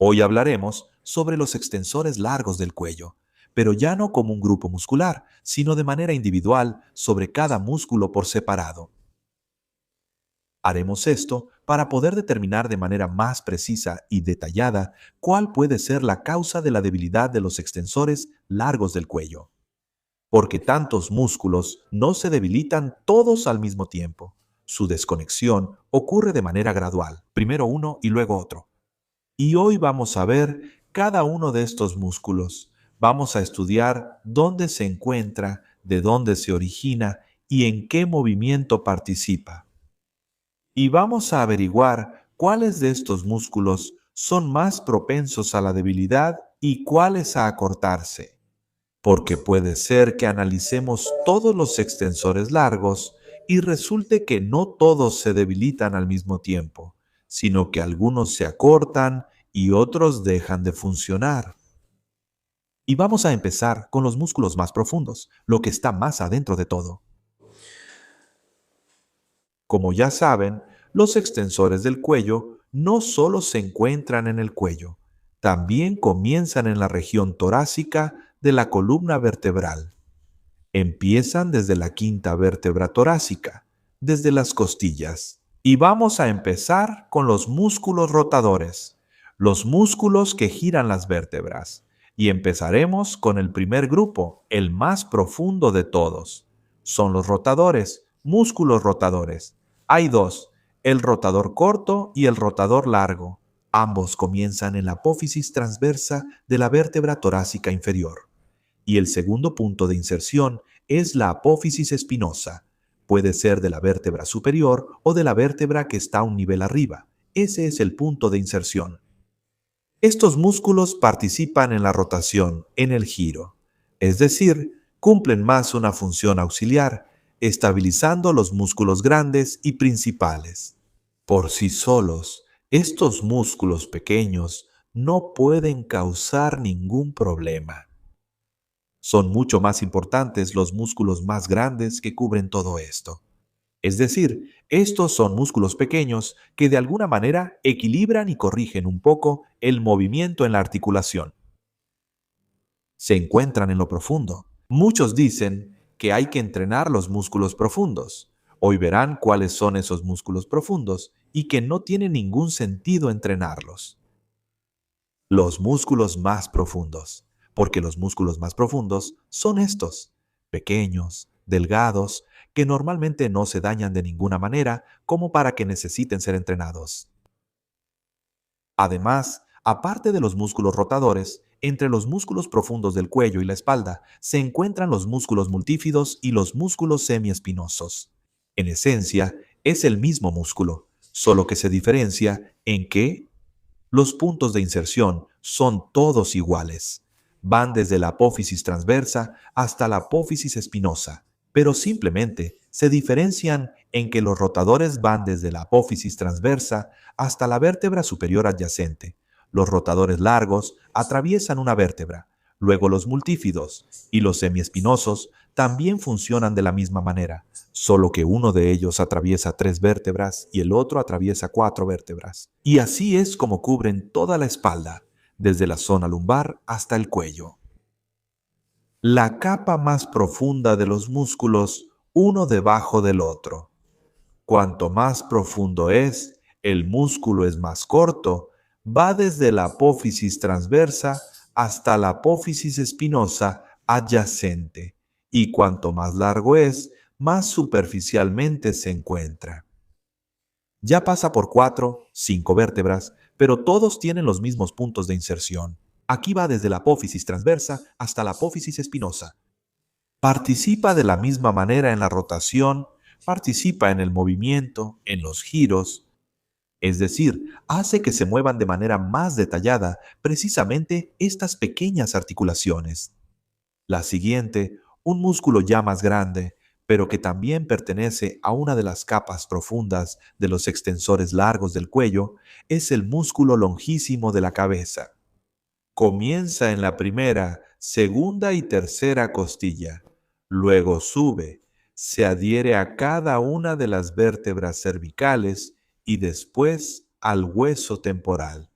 Hoy hablaremos sobre los extensores largos del cuello, pero ya no como un grupo muscular, sino de manera individual sobre cada músculo por separado. Haremos esto para poder determinar de manera más precisa y detallada cuál puede ser la causa de la debilidad de los extensores largos del cuello. Porque tantos músculos no se debilitan todos al mismo tiempo. Su desconexión ocurre de manera gradual, primero uno y luego otro. Y hoy vamos a ver cada uno de estos músculos. Vamos a estudiar dónde se encuentra, de dónde se origina y en qué movimiento participa. Y vamos a averiguar cuáles de estos músculos son más propensos a la debilidad y cuáles a acortarse. Porque puede ser que analicemos todos los extensores largos y resulte que no todos se debilitan al mismo tiempo, sino que algunos se acortan y otros dejan de funcionar. Y vamos a empezar con los músculos más profundos, lo que está más adentro de todo. Como ya saben, los extensores del cuello no solo se encuentran en el cuello, también comienzan en la región torácica de la columna vertebral. Empiezan desde la quinta vértebra torácica, desde las costillas. Y vamos a empezar con los músculos rotadores, los músculos que giran las vértebras. Y empezaremos con el primer grupo, el más profundo de todos. Son los rotadores, músculos rotadores. Hay dos, el rotador corto y el rotador largo. Ambos comienzan en la apófisis transversa de la vértebra torácica inferior. Y el segundo punto de inserción es la apófisis espinosa. Puede ser de la vértebra superior o de la vértebra que está un nivel arriba. Ese es el punto de inserción. Estos músculos participan en la rotación, en el giro. Es decir, cumplen más una función auxiliar, estabilizando los músculos grandes y principales. Por sí solos, estos músculos pequeños no pueden causar ningún problema. Son mucho más importantes los músculos más grandes que cubren todo esto. Es decir, estos son músculos pequeños que de alguna manera equilibran y corrigen un poco el movimiento en la articulación. Se encuentran en lo profundo. Muchos dicen que hay que entrenar los músculos profundos. Hoy verán cuáles son esos músculos profundos y que no tiene ningún sentido entrenarlos. Los músculos más profundos, porque los músculos más profundos son estos, pequeños, delgados, que normalmente no se dañan de ninguna manera como para que necesiten ser entrenados. Además, aparte de los músculos rotadores, entre los músculos profundos del cuello y la espalda se encuentran los músculos multífidos y los músculos semiespinosos. En esencia, es el mismo músculo, solo que se diferencia en que los puntos de inserción son todos iguales. Van desde la apófisis transversa hasta la apófisis espinosa, pero simplemente se diferencian en que los rotadores van desde la apófisis transversa hasta la vértebra superior adyacente. Los rotadores largos atraviesan una vértebra. Luego los multífidos y los semiespinosos también funcionan de la misma manera, solo que uno de ellos atraviesa 3 vértebras y el otro atraviesa 4 vértebras. Y así es como cubren toda la espalda, desde la zona lumbar hasta el cuello. La capa más profunda de los músculos, uno debajo del otro. Cuanto más profundo es, el músculo es más corto, va desde la apófisis transversa hasta la apófisis espinosa adyacente, y cuanto más largo es, más superficialmente se encuentra. Ya pasa por 4, 5 vértebras, pero todos tienen los mismos puntos de inserción. Aquí va desde la apófisis transversa hasta la apófisis espinosa. Participa de la misma manera en la rotación, participa en el movimiento, en los giros, es decir, hace que se muevan de manera más detallada precisamente estas pequeñas articulaciones. La siguiente, un músculo ya más grande, pero que también pertenece a una de las capas profundas de los extensores largos del cuello, es el músculo longísimo de la cabeza. Comienza en la primera, segunda y tercera costilla. Luego sube, se adhiere a cada una de las vértebras cervicales y después al hueso temporal.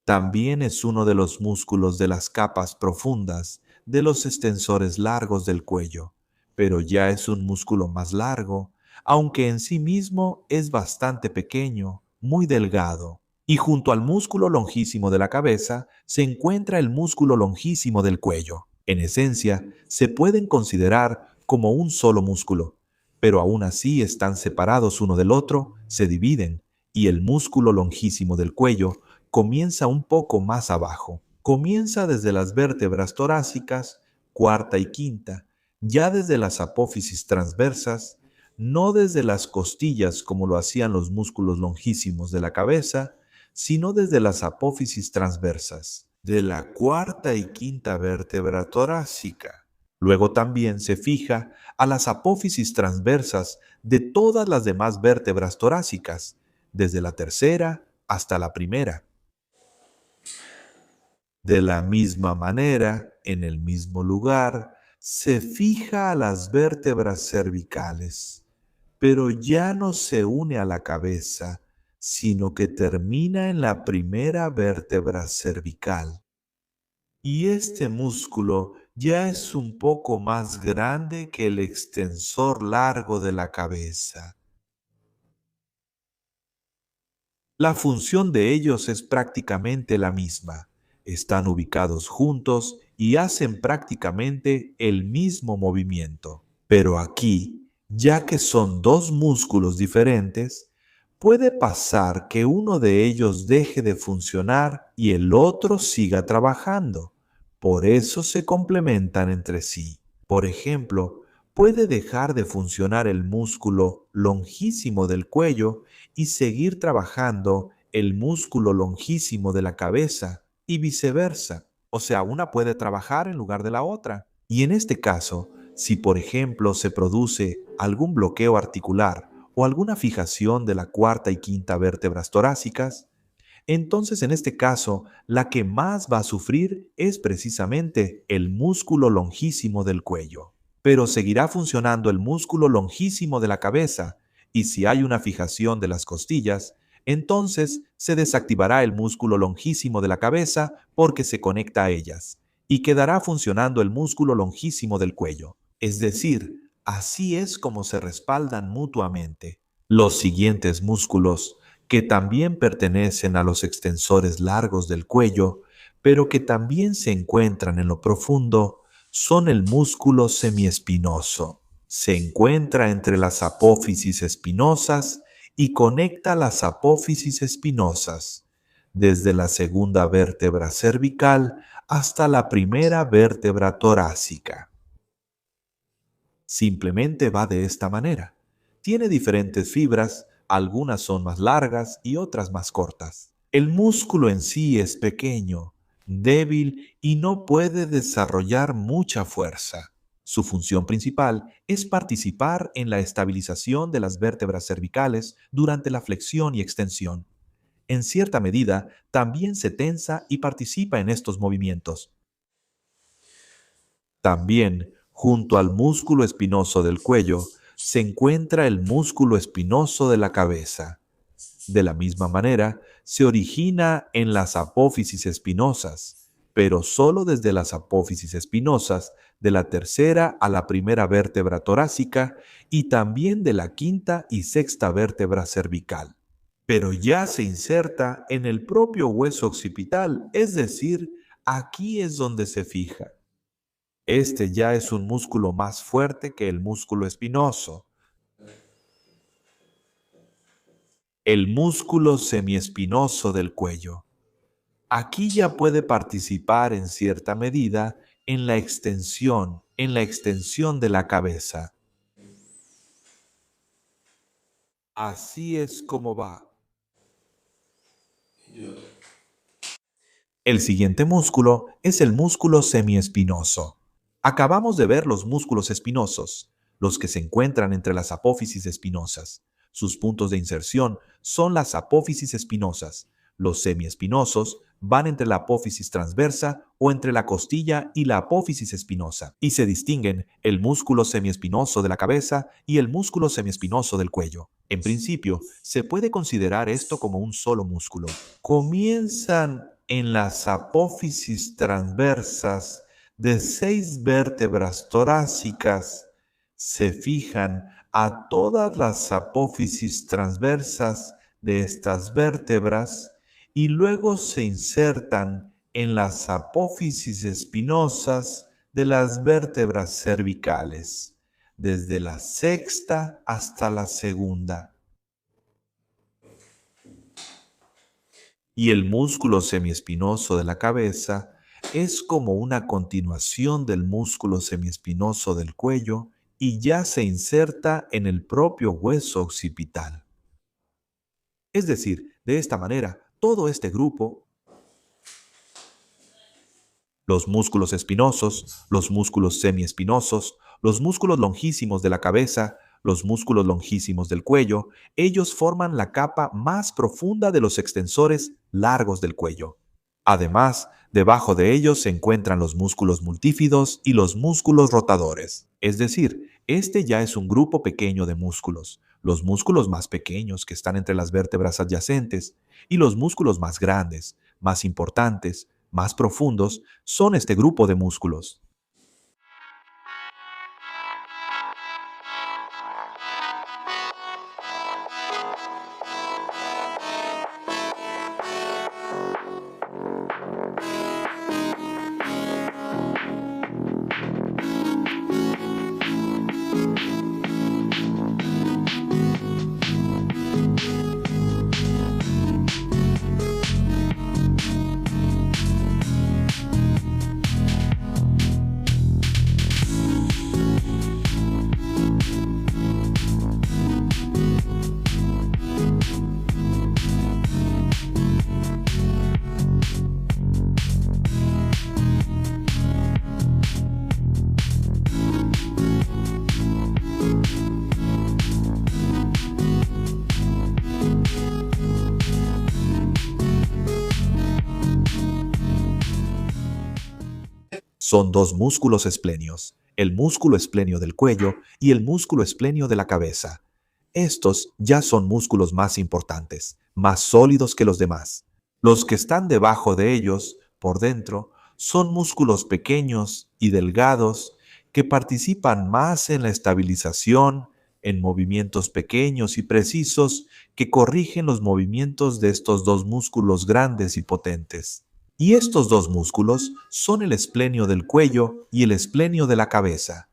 También es uno de los músculos de las capas profundas de los extensores largos del cuello, pero ya es un músculo más largo, aunque en sí mismo es bastante pequeño, muy delgado. Y junto al músculo longísimo de la cabeza se encuentra el músculo longísimo del cuello. En esencia, se pueden considerar como un solo músculo, pero aún así están separados uno del otro, se dividen, y el músculo longísimo del cuello comienza un poco más abajo. Comienza desde las vértebras torácicas, cuarta y quinta, ya desde las apófisis transversas, no desde las costillas como lo hacían los músculos longísimos de la cabeza, sino desde las apófisis transversas, de la cuarta y quinta vértebra torácica. Luego también se fija a las apófisis transversas de todas las demás vértebras torácicas, desde la tercera hasta la primera. De la misma manera, en el mismo lugar, se fija a las vértebras cervicales, pero ya no se une a la cabeza, sino que termina en la primera vértebra cervical. Y este músculo ya es un poco más grande que el extensor largo de la cabeza. La función de ellos es prácticamente la misma. Están ubicados juntos y hacen prácticamente el mismo movimiento. Pero aquí, ya que son dos músculos diferentes, puede pasar que uno de ellos deje de funcionar y el otro siga trabajando. Por eso se complementan entre sí. Por ejemplo, puede dejar de funcionar el músculo longísimo del cuello y seguir trabajando el músculo longísimo de la cabeza y viceversa. O sea, una puede trabajar en lugar de la otra. Y en este caso, si por ejemplo se produce algún bloqueo articular o alguna fijación de la cuarta y quinta vértebras torácicas, entonces en este caso la que más va a sufrir es precisamente el músculo longísimo del cuello. Pero seguirá funcionando el músculo longísimo de la cabeza, y si hay una fijación de las costillas, entonces se desactivará el músculo longísimo de la cabeza porque se conecta a ellas, y quedará funcionando el músculo longísimo del cuello. Es decir, así es como se respaldan mutuamente. Los siguientes músculos, que también pertenecen a los extensores largos del cuello, pero que también se encuentran en lo profundo, son el músculo semiespinoso. Se encuentra entre las apófisis espinosas y conecta las apófisis espinosas, desde la segunda vértebra cervical hasta la primera vértebra torácica. Simplemente va de esta manera. Tiene diferentes fibras, algunas son más largas y otras más cortas. El músculo en sí es pequeño, débil y no puede desarrollar mucha fuerza. Su función principal es participar en la estabilización de las vértebras cervicales durante la flexión y extensión. En cierta medida, también se tensa y participa en estos movimientos. También, junto al músculo espinoso del cuello, se encuentra el músculo espinoso de la cabeza. De la misma manera, se origina en las apófisis espinosas, pero solo desde las apófisis espinosas de la tercera a la primera vértebra torácica y también de la quinta y sexta vértebra cervical. Pero ya se inserta en el propio hueso occipital, es decir, aquí es donde se fija. Este ya es un músculo más fuerte que el músculo espinoso. El músculo semiespinoso del cuello. Aquí ya puede participar en cierta medida en la extensión de la cabeza. Así es como va. El siguiente músculo es el músculo semiespinoso. Acabamos de ver los músculos espinosos, los que se encuentran entre las apófisis espinosas. Sus puntos de inserción son las apófisis espinosas. Los semiespinosos van entre la apófisis transversa o entre la costilla y la apófisis espinosa, y se distinguen el músculo semiespinoso de la cabeza y el músculo semiespinoso del cuello. En principio, se puede considerar esto como un solo músculo. Comienzan en las apófisis transversas de 6 vértebras torácicas, se fijan a todas las apófisis transversas de estas vértebras y luego se insertan en las apófisis espinosas de las vértebras cervicales, desde la sexta hasta la segunda. Y el músculo semiespinoso de la cabeza es como una continuación del músculo semiespinoso del cuello y ya se inserta en el propio hueso occipital. Es decir, de esta manera, todo este grupo, los músculos espinosos, los músculos semiespinosos, los músculos longísimos de la cabeza, los músculos longísimos del cuello, ellos forman la capa más profunda de los extensores largos del cuello. Además, debajo de ellos se encuentran los músculos multífidos y los músculos rotadores. Es decir, este ya es un grupo pequeño de músculos, los músculos más pequeños que están entre las vértebras adyacentes y los músculos más grandes, más importantes, más profundos, son este grupo de músculos. Son dos músculos esplenios, el músculo esplenio del cuello y el músculo esplenio de la cabeza. Estos ya son músculos más importantes, más sólidos que los demás. Los que están debajo de ellos, por dentro, son músculos pequeños y delgados que participan más en la estabilización, en movimientos pequeños y precisos que corrigen los movimientos de estos dos músculos grandes y potentes. Y estos dos músculos son el esplenio del cuello y el esplenio de la cabeza.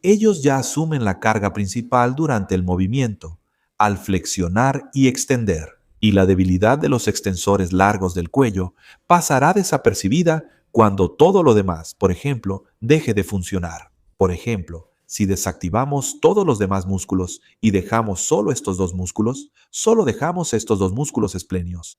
Ellos ya asumen la carga principal durante el movimiento, al flexionar y extender, y la debilidad de los extensores largos del cuello pasará desapercibida cuando todo lo demás, por ejemplo, deje de funcionar. Por ejemplo, si desactivamos todos los demás músculos y dejamos solo estos dos músculos, solo dejamos estos dos músculos esplenios.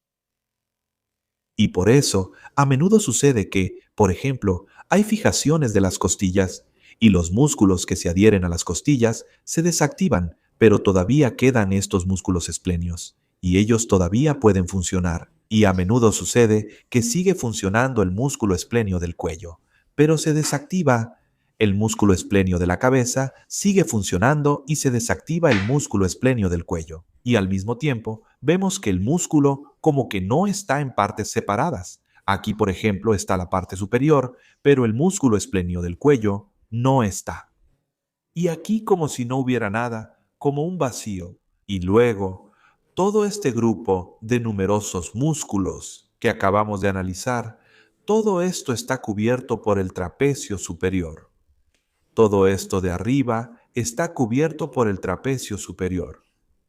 Y por eso, a menudo sucede que, por ejemplo, hay fijaciones de las costillas y los músculos que se adhieren a las costillas se desactivan, pero todavía quedan estos músculos esplenios y ellos todavía pueden funcionar. Y a menudo sucede que sigue funcionando el músculo esplenio del cuello, pero se desactiva el músculo esplenio de la cabeza, sigue funcionando y se desactiva el músculo esplenio del cuello. Y al mismo tiempo, vemos que el músculo como que no está en partes separadas. Aquí, por ejemplo, está la parte superior, pero el músculo esplenio del cuello no está. Y aquí como si no hubiera nada, como un vacío. Y luego, todo este grupo de numerosos músculos que acabamos de analizar, todo esto está cubierto por el trapecio superior. Todo esto de arriba está cubierto por el trapecio superior.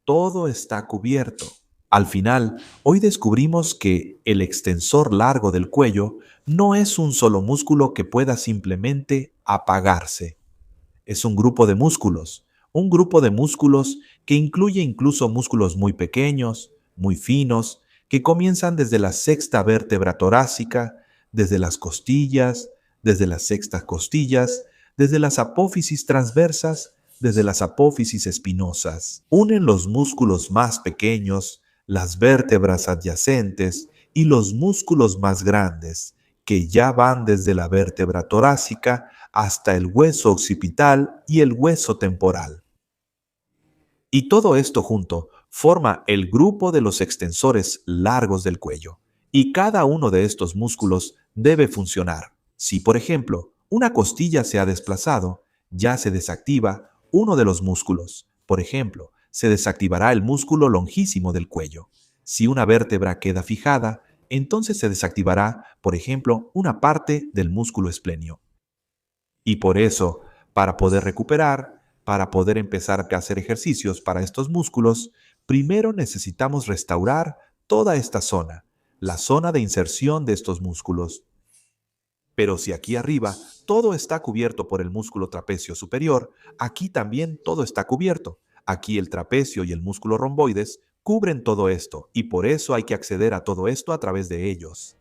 Todo está cubierto. Al final, hoy descubrimos que el extensor largo del cuello no es un solo músculo que pueda simplemente apagarse. Es un grupo de músculos que incluye incluso músculos muy pequeños, muy finos, que comienzan desde la sexta vértebra torácica, desde las costillas, desde las sextas costillas, desde las apófisis transversas, desde las apófisis espinosas. Unen los músculos más pequeños, las vértebras adyacentes y los músculos más grandes, que ya van desde la vértebra torácica hasta el hueso occipital y el hueso temporal. Y todo esto junto forma el grupo de los extensores largos del cuello. Y cada uno de estos músculos debe funcionar. Si, por ejemplo, una costilla se ha desplazado, ya se desactiva uno de los músculos. Por ejemplo, se desactivará el músculo longísimo del cuello. Si una vértebra queda fijada, entonces se desactivará, por ejemplo, una parte del músculo esplenio. Y por eso, para poder recuperar, para poder empezar a hacer ejercicios para estos músculos, primero necesitamos restaurar toda esta zona, la zona de inserción de estos músculos. Pero si aquí arriba todo está cubierto por el músculo trapecio superior, aquí también todo está cubierto. Aquí el trapecio y el músculo romboides cubren todo esto y por eso hay que acceder a todo esto a través de ellos.